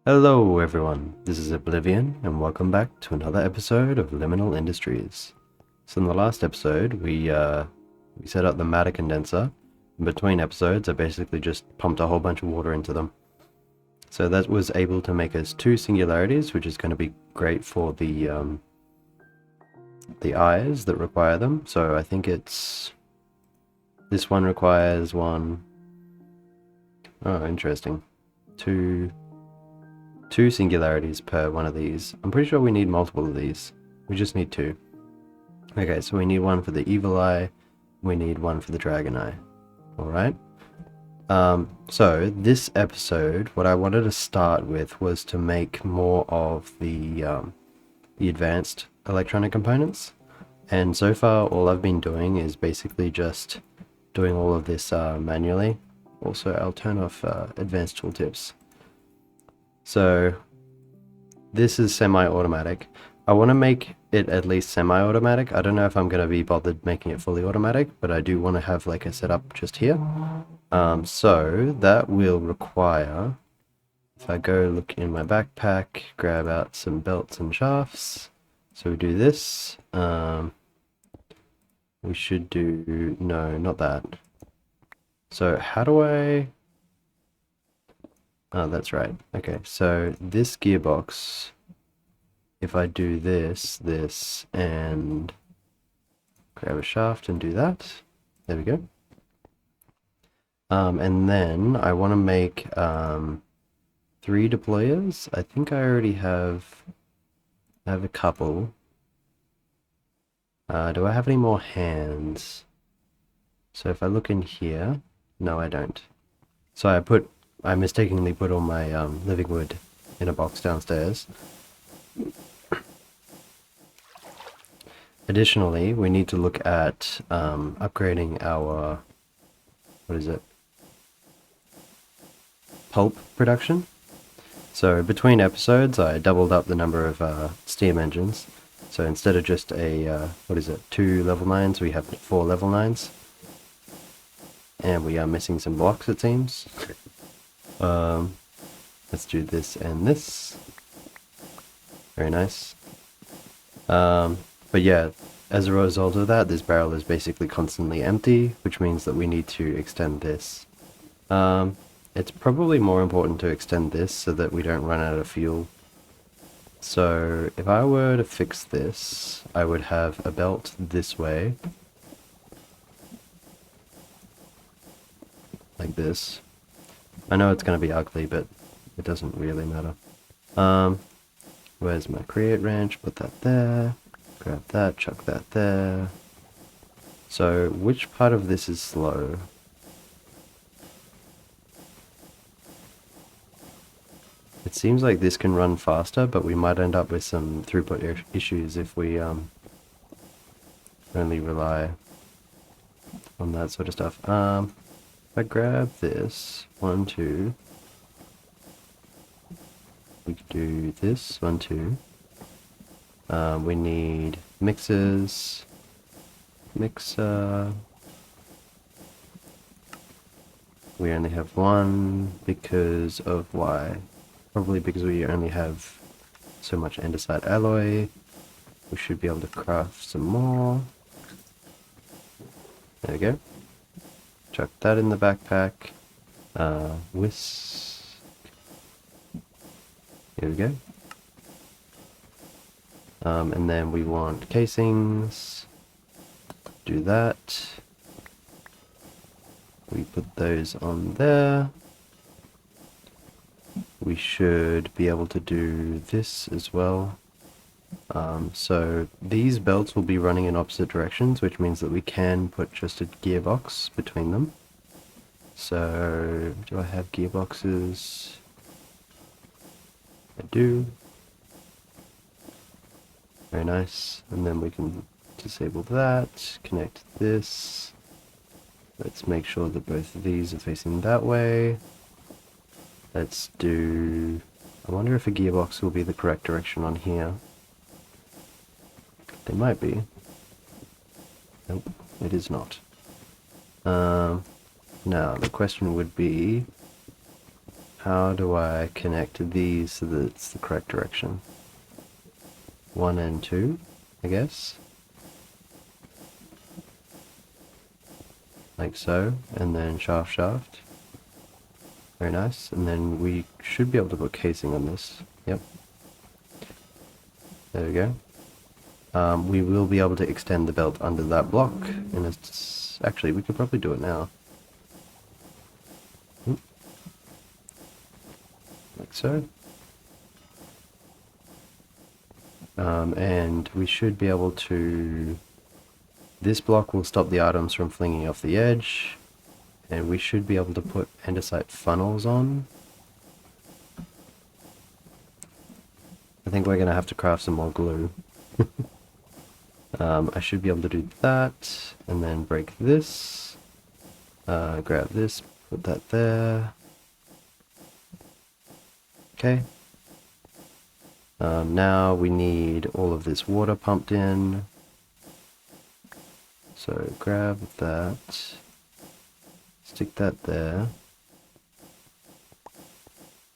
Hello everyone, this is Oblivion and welcome back to another episode of Liminal Industries. So in the last episode we set up the matter condenser. In between episodes I basically just pumped a whole bunch of water into them. So that was able to make us two singularities, which is going to be great for the eyes that require them. So I think it's... this one requires one... oh, interesting. Two singularities per one of these. I'm pretty sure we need multiple of these. We just need two. Okay, so we need one for the evil eye. We need one for the dragon eye. Alright. So this episode, what I wanted to start with was to make more of the advanced electronic components. And so far, all I've been doing is basically just doing all of this manually. Also, I'll turn off advanced tooltips. So this is semi-automatic. I want to make it at least semi-automatic. I don't know if I'm going to be bothered making it fully automatic, but I do want to have like a setup just here. So that will require, if I go look in my backpack, grab out some belts and shafts. So we do this. We should do, no, not that. So how do I... oh, that's right. Okay, so this gearbox, if I do this, and grab a shaft and do that, there we go. And then I want to make 3 deployers. I think I already have a couple. Do I have any more hands? So if I look in here, no, I don't. So I mistakenly put all my living wood in a box downstairs. Additionally, we need to look at upgrading our, what is it? Pulp production. So between episodes, I doubled up the number of steam engines. So instead of just a, 2 level 9s, we have 4 level 9s. And we are missing some blocks, it seems. Let's do this and this. Very nice. But yeah, as a result of that, this barrel is basically constantly empty, which means that we need to extend this. It's probably more important to extend this so that we don't run out of fuel. So if I were to fix this, I would have a belt this way. Like this. I know it's going to be ugly, but it doesn't really matter. Where's my create wrench? Put that there. Grab that, chuck that there. So which part of this is slow? It seems like this can run faster, but we might end up with some throughput issues if we only rely on that sort of stuff. If I grab this, 1, 2, we could do this, 1, 2. We need mixers, mixer. We only have one because of why? Probably because we only have so much andesite alloy. We should be able to craft some more. There we go. Chuck that in the backpack. Whisk. Here we go. And then we want casings. Do that. We put those on there. We should be able to do this as well. So these belts will be running in opposite directions, which means that we can put just a gearbox between them. So, do I have gearboxes? I do. Very nice. And then we can disable that, connect this. Let's make sure that both of these are facing that way. Let's do... I wonder if a gearbox will be the correct direction on here. They might be. Nope, it is not. Now, the question would be, how do I connect these so that it's the correct direction? 1 and 2, I guess. Like so, and then shaft, shaft. Very nice, and then we should be able to put casing on this. Yep. There we go. We will be able to extend the belt under that block, and it's... actually, we could probably do it now. Like so. And we should be able to... this block will stop the items from flinging off the edge, and we should be able to put andesite funnels on. I think we're going to have to craft some more glue. I should be able to do that, and then break this, grab this, put that there. Okay. Now we need all of this water pumped in. So grab that, stick that there.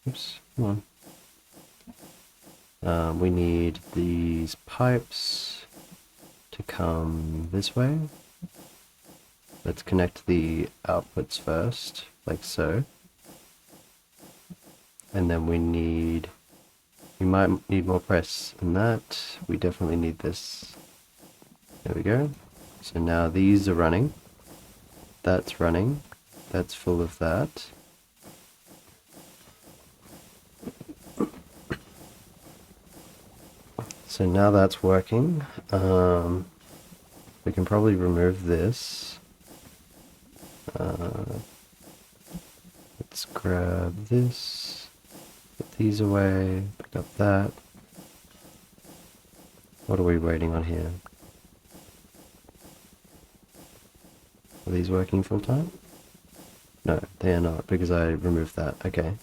Oops, come on. We need these pipes to come this way. Let's connect the outputs first, like so. And then we might need more press than that. We definitely need this. There we go. So now these are running. That's running. That's full of that. So now that's working. We can probably remove this. Let's grab this. Put these away. Pick up that. What are we waiting on here? Are these working full time? No, they are not, because I removed that. Okay.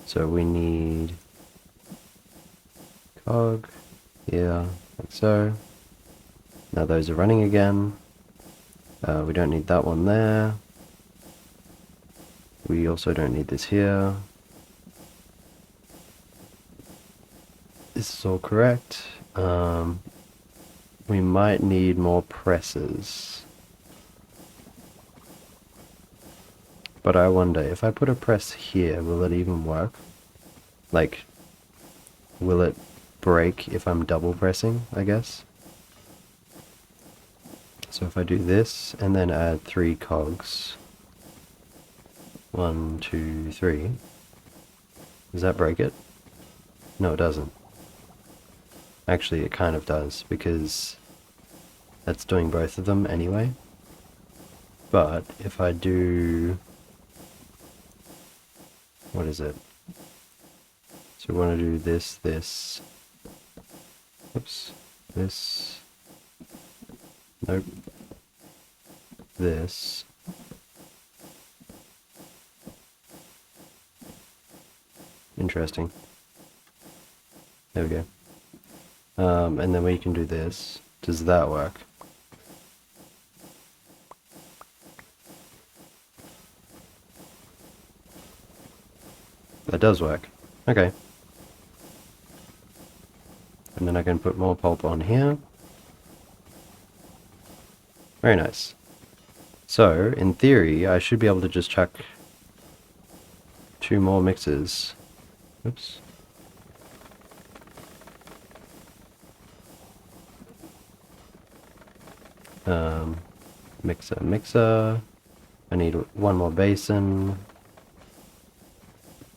So we need cog here, like so. Now those are running again. We don't need that one there. We also don't need this here. This is all correct. We might need more presses. But I wonder, if I put a press here, will it even work? Like, will it break if I'm double pressing, I guess? So if I do this, and then add 3 cogs. 1, 2, 3. Does that break it? No, it doesn't. Actually, it kind of does, because that's doing both of them anyway. But if I do... what is it? So we want to do this, this. Oops. This. Nope. This. Interesting. There we go. And then we can do this. Does that work? That does work. Okay. And then I can put more pulp on here. Very nice. So, in theory, I should be able to just chuck 2 more mixers. Oops. Mixer. I need 1 more basin.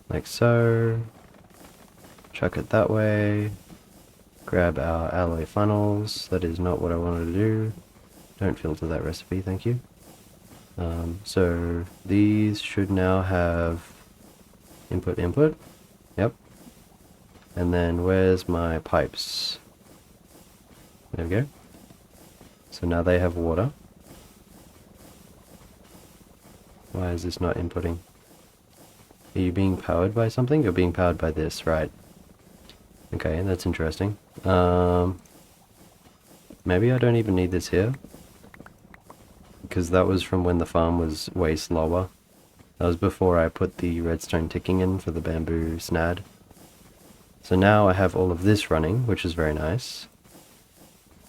Like so. Chuck it that way. Grab our alloy funnels. That is not what I wanted to do. Don't filter that recipe, thank you. So these should now have input, input. Yep. And then where's my pipes? There we go. So now they have water. Why is this not inputting? Are you being powered by something? You're being powered by this, right? Okay, that's interesting. Maybe I don't even need this here. Because that was from when the farm was way slower. That was before I put the redstone ticking in for the bamboo snad. So now I have all of this running, which is very nice.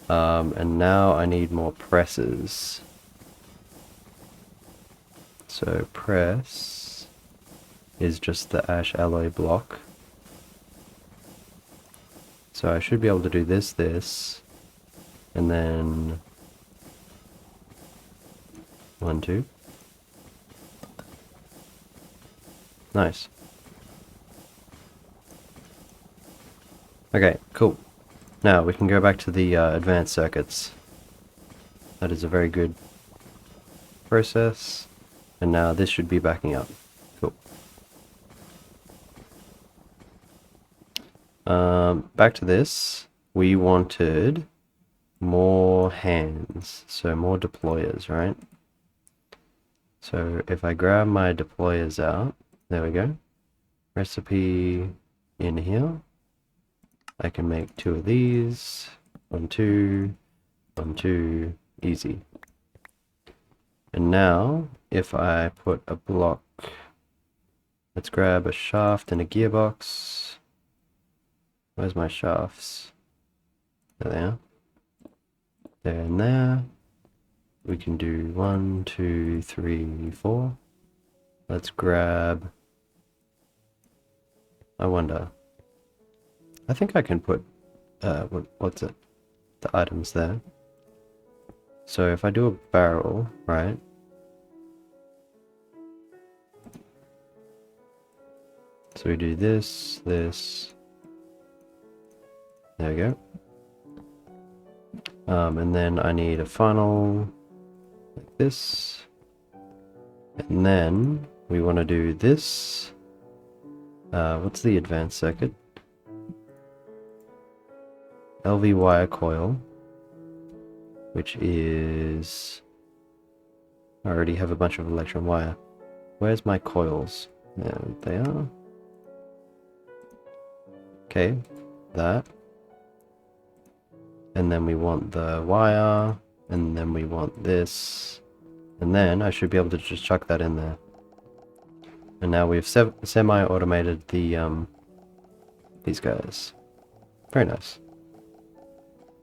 And now I need more presses. So press is just the ash alloy block. So I should be able to do this, and then 1, 2. Nice. Okay, cool. Now we can go back to the advanced circuits. That is a very good process. And now this should be backing up. Cool. Back to this. We wanted more hands, so more deployers, right? So if I grab my deployers out, there we go. Recipe in here. I can make 2 of these. 1, 2, 1, 2, easy. And now, if I put a block, let's grab a shaft and a gearbox. Where's my shafts? There they are. There and there. We can do 1, 2, 3, 4. Let's grab, I wonder, I think I can put, what's it? The items there. So if I do a barrel, right? So we do this, this. There we go. And then I need a funnel like this. And then we want to do this. What's the advanced circuit? LV wire coil, which is, I already have a bunch of electron wire. Where's my coils? There they are. Okay, that. And then we want the wire, and then we want this, and then I should be able to just chuck that in there. And now we've semi-automated the these guys. Very nice.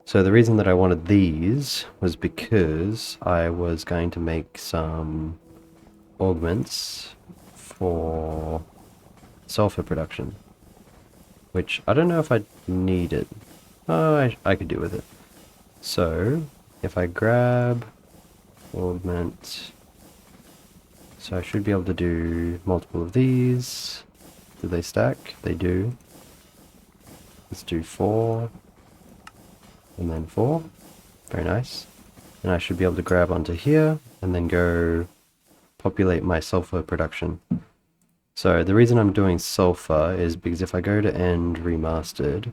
So the reason that I wanted these was because I was going to make some augments for sulfur production, which I don't know if I need it. Oh, I could do with it. So if I grab augment, so I should be able to do multiple of these. Do they stack? They do. Let's do 4. And then 4. Very nice. And I should be able to grab onto here and then go populate my sulfur production. So the reason I'm doing sulfur is because if I go to end remastered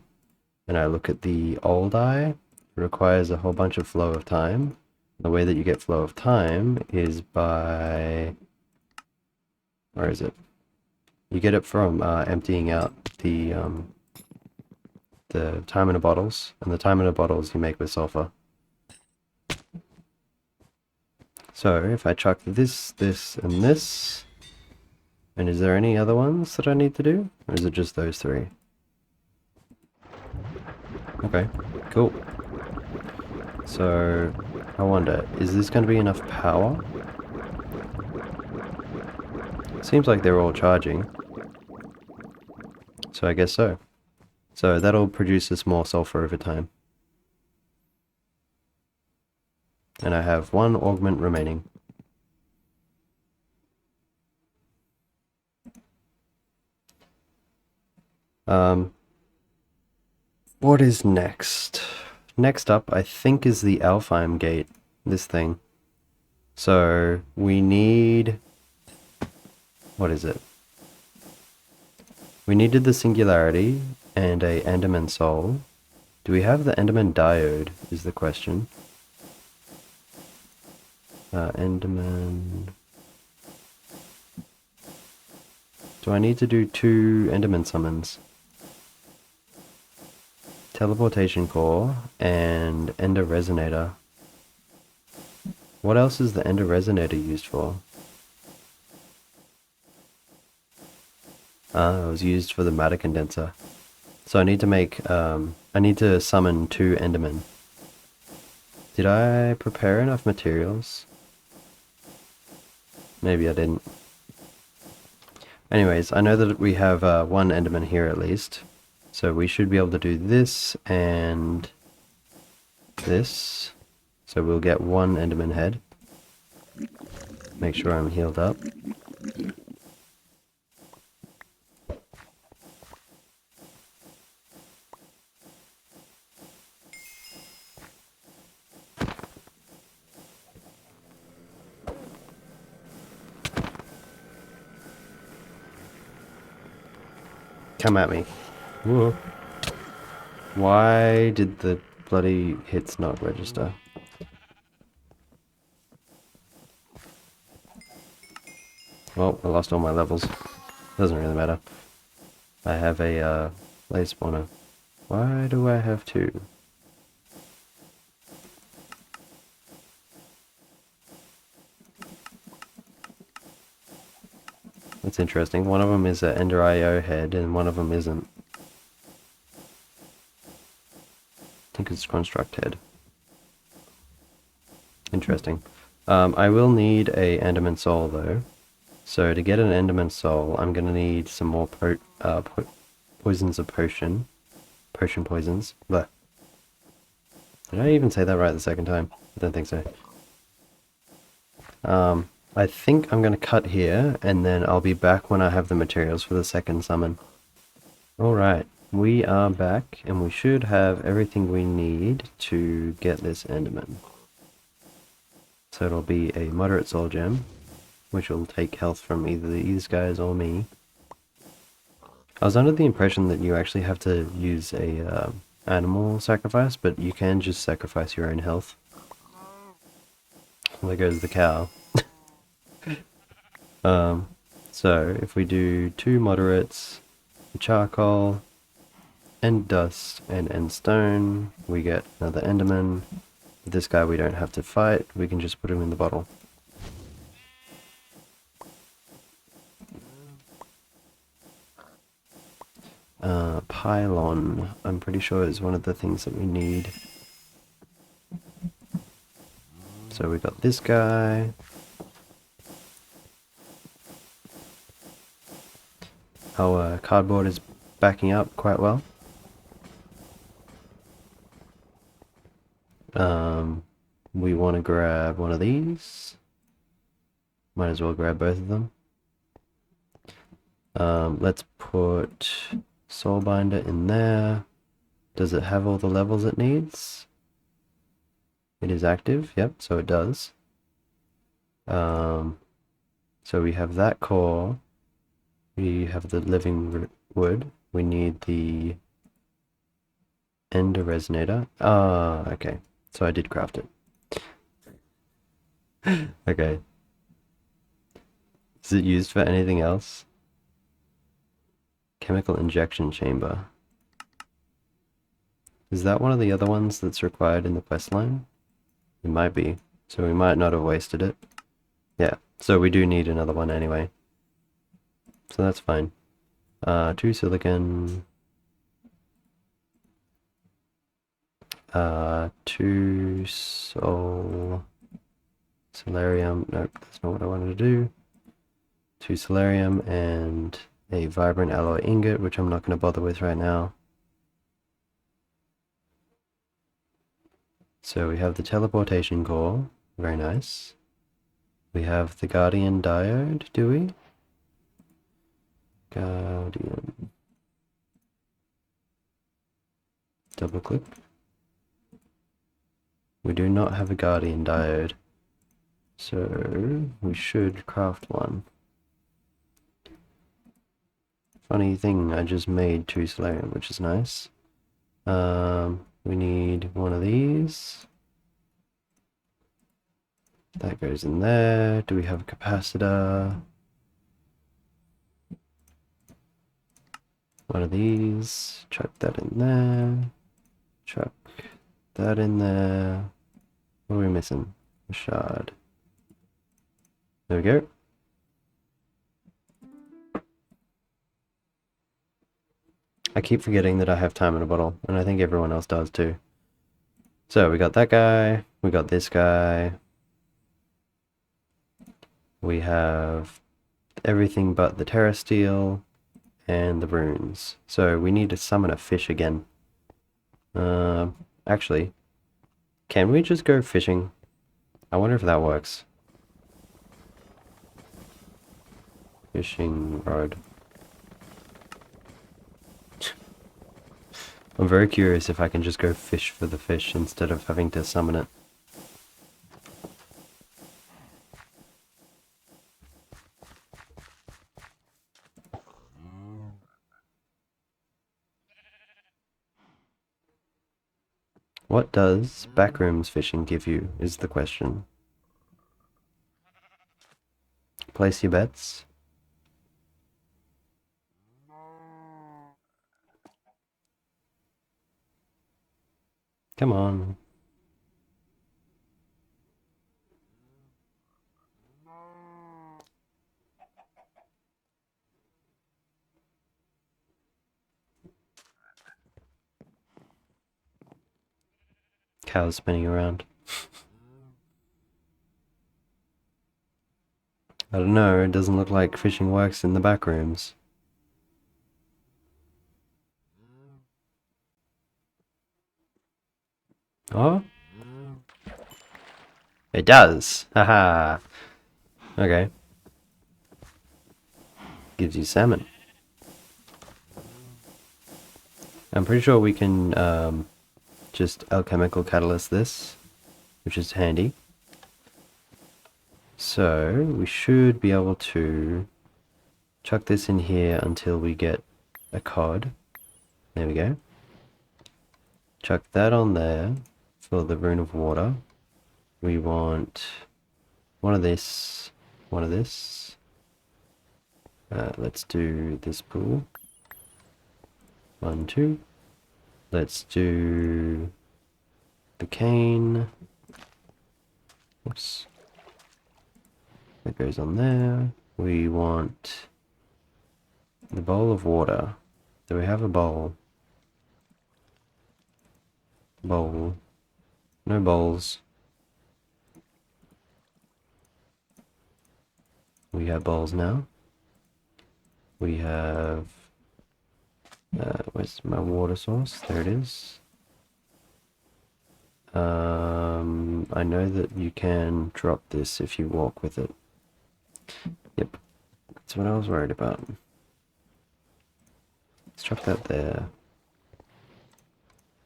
and I look at the old eye, it requires a whole bunch of flow of time. The way that you get flow of time is by, where is it? You get it from emptying out the timer bottles, and the timer bottles you make with sulfur. So if I chuck this, this, and this, and is there any other ones that I need to do? Or is it just those 3? Okay, cool. So I wonder, is this going to be enough power? Seems like they're all charging. So I guess so. So that'll produce us more sulfur over time. And I have 1 augment remaining. What is next? Next up, I think, is the Alfheim gate. This thing. So we need, what is it? We needed the singularity and a Enderman soul. Do we have the Enderman diode, is the question. Enderman. Do I need to do 2 Enderman summons? Teleportation core and Ender resonator. What else is the Ender resonator used for? It was used for the matter condenser. So I need to make, I need to summon 2 Endermen. Did I prepare enough materials? Maybe I didn't. Anyways, I know that we have 1 Enderman here at least. So we should be able to do this and this. So we'll get 1 Enderman head. Make sure I'm healed up. Come at me. Whoa. Why did the bloody hits not register? Well, I lost all my levels. Doesn't really matter. I have a blaze spawner. Why do I have 2? That's interesting. One of them is an Ender IO head and one of them isn't. I think it's Construct head. Interesting. I will need a Enderman soul though. So to get an Enderman soul, I'm gonna need some more poisons of potion. Potion poisons. Blech. Did I even say that right the second time? I don't think so. I think I'm gonna cut here, and then I'll be back when I have the materials for the second summon. Alright, we are back, and we should have everything we need to get this Enderman. So it'll be a moderate soul gem, which will take health from either these guys or me. I was under the impression that you actually have to use a animal sacrifice, but you can just sacrifice your own health. Well, there goes the cow. So if we do 2 moderates, charcoal, end dust, and end stone, we get another Enderman. This guy we don't have to fight, we can just put him in the bottle. Pylon, I'm pretty sure is one of the things that we need. So we got this guy. Our cardboard is backing up quite well. We want to grab one of these. Might as well grab both of them. Let's put Soulbinder in there. Does it have all the levels it needs? It is active, yep, so it does. So we have that core. We have the living wood. We need the ender resonator. Ah, okay. So I did craft it. Okay. Is it used for anything else? Chemical injection chamber. Is that one of the other ones that's required in the quest line? It might be. So we might not have wasted it. Yeah, so we do need another one anyway. So that's fine. 2 silicon. 2 solarium. Nope, that's not what I wanted to do. 2 solarium and a vibrant alloy ingot, which I'm not going to bother with right now. So we have the teleportation core. Very nice. We have the Guardian diode, do we? Guardian. Double click. We do not have a Guardian diode, so we should craft one. Funny thing, I just made 2 solarium, which is nice. We need one of these. That goes in there. Do we have a capacitor? One of these. Chuck that in there. Chuck that in there. What are we missing? A shard. There we go. I keep forgetting that I have time in a bottle, and I think everyone else does too. So we got that guy, we got this guy. We have everything but the terra steel and the runes. So we need to summon a fish again. Actually, can we just go fishing? I wonder if that works. Fishing rod. I'm very curious if I can just go fish for the fish instead of having to summon it. What does backrooms fishing give you, is the question. Place your bets. Come on. Cows spinning around. I don't know, it doesn't look like fishing works in the backrooms. Oh? It does! Haha! Okay. Gives you salmon. I'm pretty sure we can just alchemical catalyst this, which is handy. So we should be able to chuck this in here until we get a cod. There we go. Chuck that on there for the rune of water. We want one of this, one of this. Let's do this pool. 1, 2. Let's do the cane. Oops. That goes on there. We want the bowl of water. Do we have a bowl? Bowl. No bowls. We have bowls now. We have... where's my water source? There it is. I know that you can drop this if you walk with it. Yep. That's what I was worried about. Let's drop that there.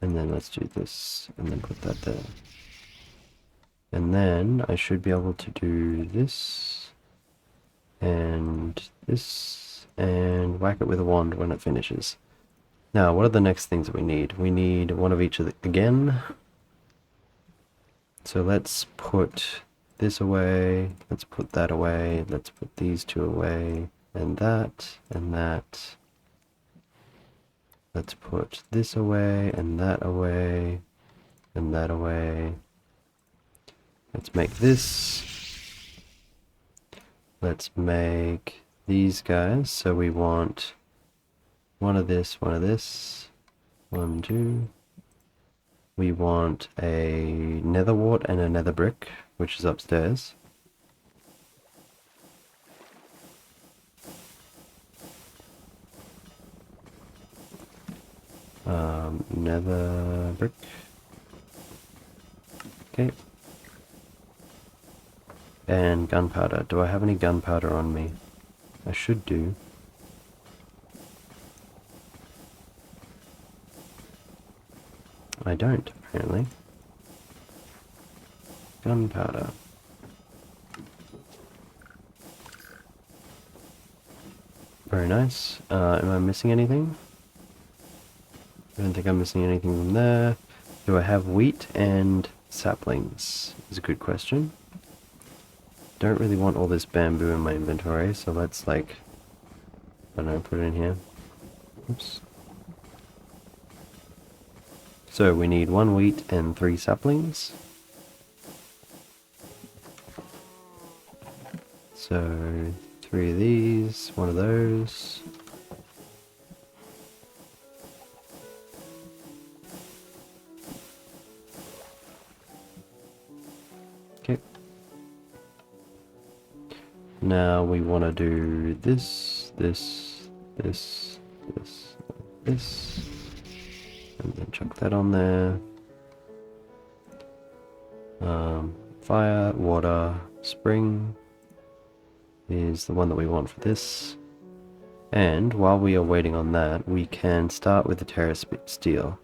And then let's do this, and then put that there. And then I should be able to do this, and whack it with a wand when it finishes. Now, what are the next things that we need? We need one of each of the, again. So let's put this away, let's put that away, let's put these two away, and that, and that. Let's put this away, and that away, and that away. Let's make this. Let's make these guys. So we want one of this, 1, 2. We want a nether wart and a nether brick, which is upstairs. Nether brick. Okay. And gunpowder. Do I have any gunpowder on me? I should do. I don't, apparently. Gunpowder. Very nice. Am I missing anything? I don't think I'm missing anything from there. Do I have wheat and saplings? Is a good question. Don't really want all this bamboo in my inventory, so let's like, I don't know, put it in here. Oops. So we need 1 wheat and 3 saplings. So 3 of these, 1 of those. now we want to do this, this, and then chuck that on there. Fire, water, spring is the one that we want for this. And while we are waiting on that, we can start with the terra steel.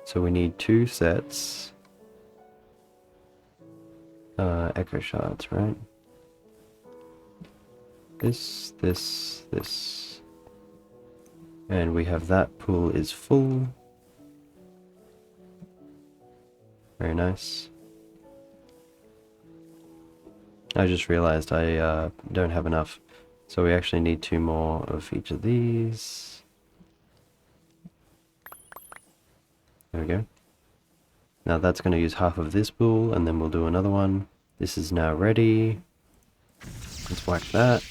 So we need 2 sets. Echo shards, right? This. And we have that pool is full. Very nice. I just realized I don't have enough. So we actually need 2 more of each of these. There we go. Now that's going to use half of this pool, and then we'll do another one. This is now ready. Let's whack that.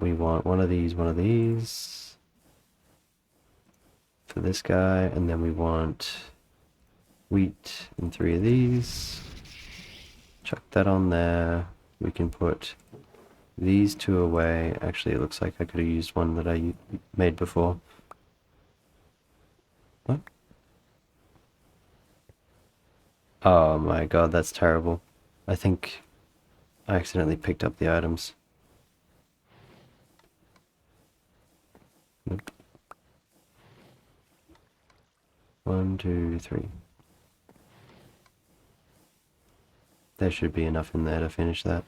We want one of these for this guy, and then we want wheat and 3 of these. Chuck that on there. We can put these 2 away. Actually, it looks like I could have used one that I made before. What? Oh my god, that's terrible. I think I accidentally picked up the items. Nope. 1, 2, 3. There should be enough in there to finish that.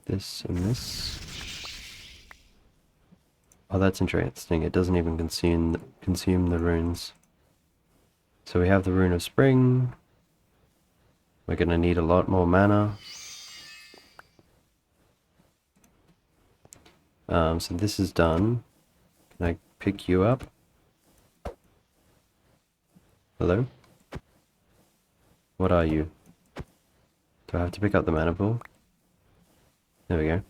This and this. Oh, that's interesting. It doesn't even consume the runes. So we have the rune of spring. We're gonna need a lot more mana. So this is done. Can I pick you up? Hello? What are you? Do I have to pick up the mana pool? There we go.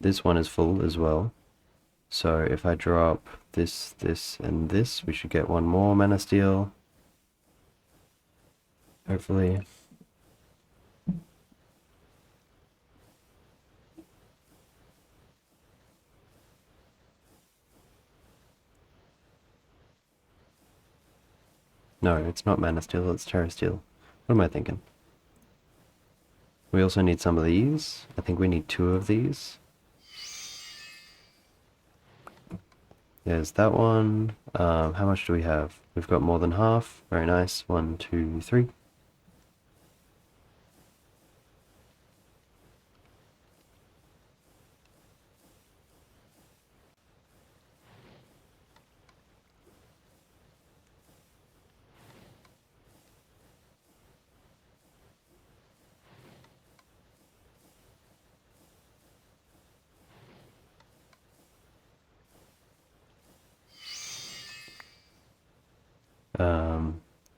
This one is full as well. So if I drop this, and this, we should get 1 more mana steel. Hopefully. No, it's not mana steel, it's terra steel. What am I thinking? We also need some of these. I think we need 2 of these. There's that one. How much do we have? We've got more than half. Very nice. 1, 2, 3.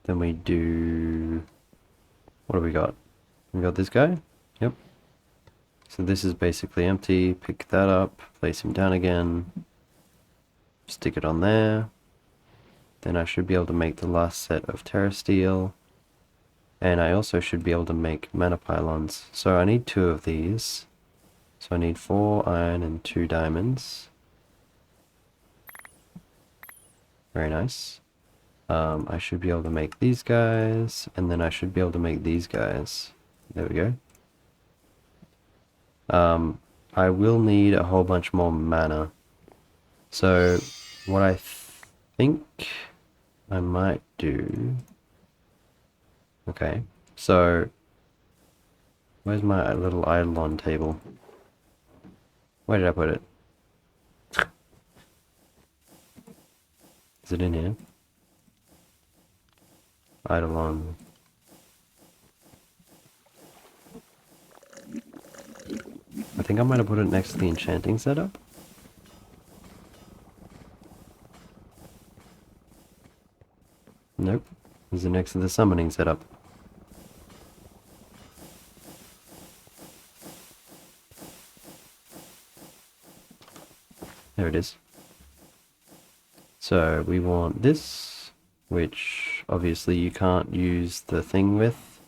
Then we do... What do we got? We got this guy? Yep. So this is basically empty. Pick that up, place him down again, stick it on there. Then I should be able to make the last set of terra steel. And I also should be able to make mana pylons. So I need 2 of these. So I need 4 iron and 2 diamonds. Very nice. I should be able to make these guys, and then I should be able to make these guys. There we go. I will need a whole bunch more mana. So what I think I might do... Okay, so where's my little eidolon table? Where did I put it? Is it in here? Eidolon. I think I might have put it next to the enchanting setup. Nope. Is it next to the summoning setup? There it is. So we want this, which obviously you can't use the thing with.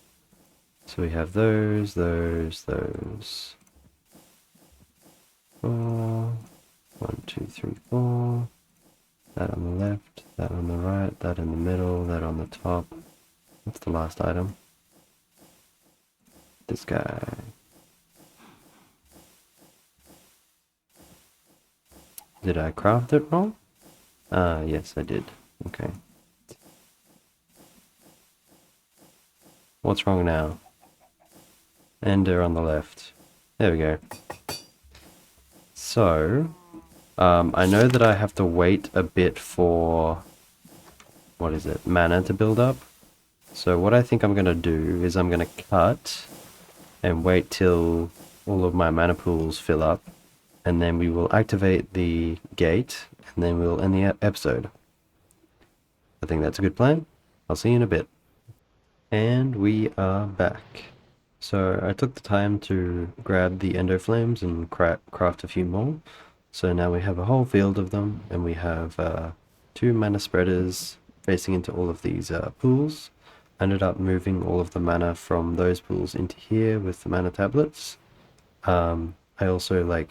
So we have those. 4. 1, 2, 3, 4. That on the left, that on the right, that in the middle, that on the top. What's the last item? This guy. Did I craft it wrong? Yes, I did. Okay. What's wrong now? Ender on the left. There we go. So, I know that I have to wait a bit for, what is it, mana to build up. So what I think I'm going to do is I'm going to cut and wait till all of my mana pools fill up. And then we will activate the gate, and then we'll end the episode. I think that's a good plan. I'll see you in a bit. And we are back. So I took the time to grab the endo flames and craft a few more. So now we have a whole field of them, and we have 2 mana spreaders facing into all of these pools. I ended up moving all of the mana from those pools into here with the mana tablets. I also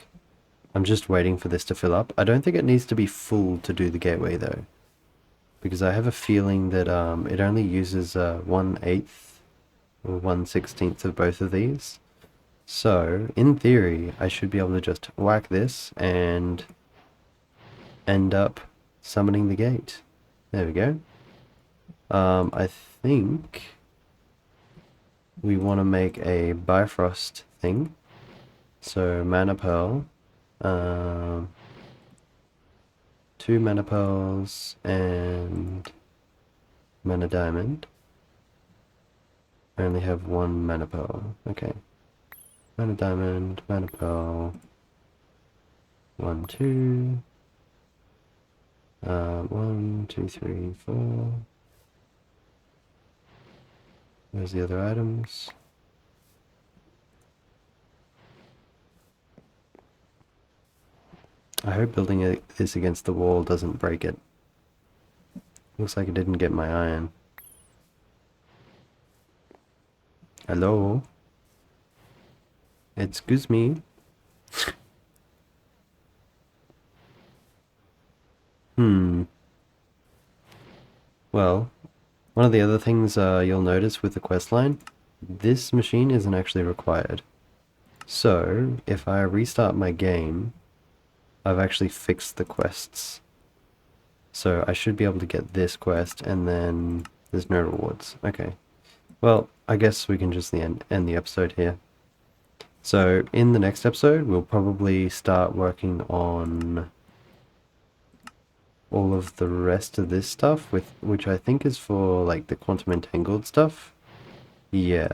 I'm just waiting for this to fill up. I don't think it needs to be full to do the gateway though, because I have a feeling that it only uses 1/8 or 1/16 of both of these. So, in theory, I should be able to just whack this and end up summoning the gate. There we go. I think we want to make a Bifrost thing. So, Mana Pearl. 2 Mana Pearls and Mana Diamond. I only have 1 Mana Pearl. Okay. Mana Diamond, Mana Pearl. 1, 2. 1, 2, 3, 4. Where's the other items? I hope building this against the wall doesn't break it. Looks like it didn't get my iron. Hello? Excuse me? Well, one of the other things you'll notice with the quest line, this machine isn't actually required. So, if I restart my game, I've actually fixed the quests. So I should be able to get this quest, and then there's no rewards. Okay. Well, I guess we can just end the episode here. So in the next episode, we'll probably start working on all of the rest of this stuff, which I think is for the quantum entangled stuff. Yeah,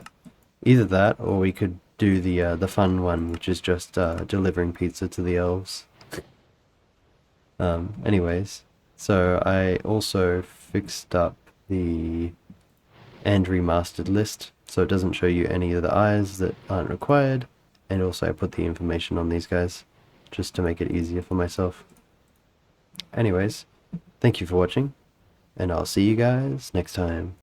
either that, or we could do the fun one, which is just delivering pizza to the elves. Anyways, so I also fixed up the and remastered list, so it doesn't show you any of the eyes that aren't required, and also I put the information on these guys, just to make it easier for myself. Anyways, thank you for watching, and I'll see you guys next time.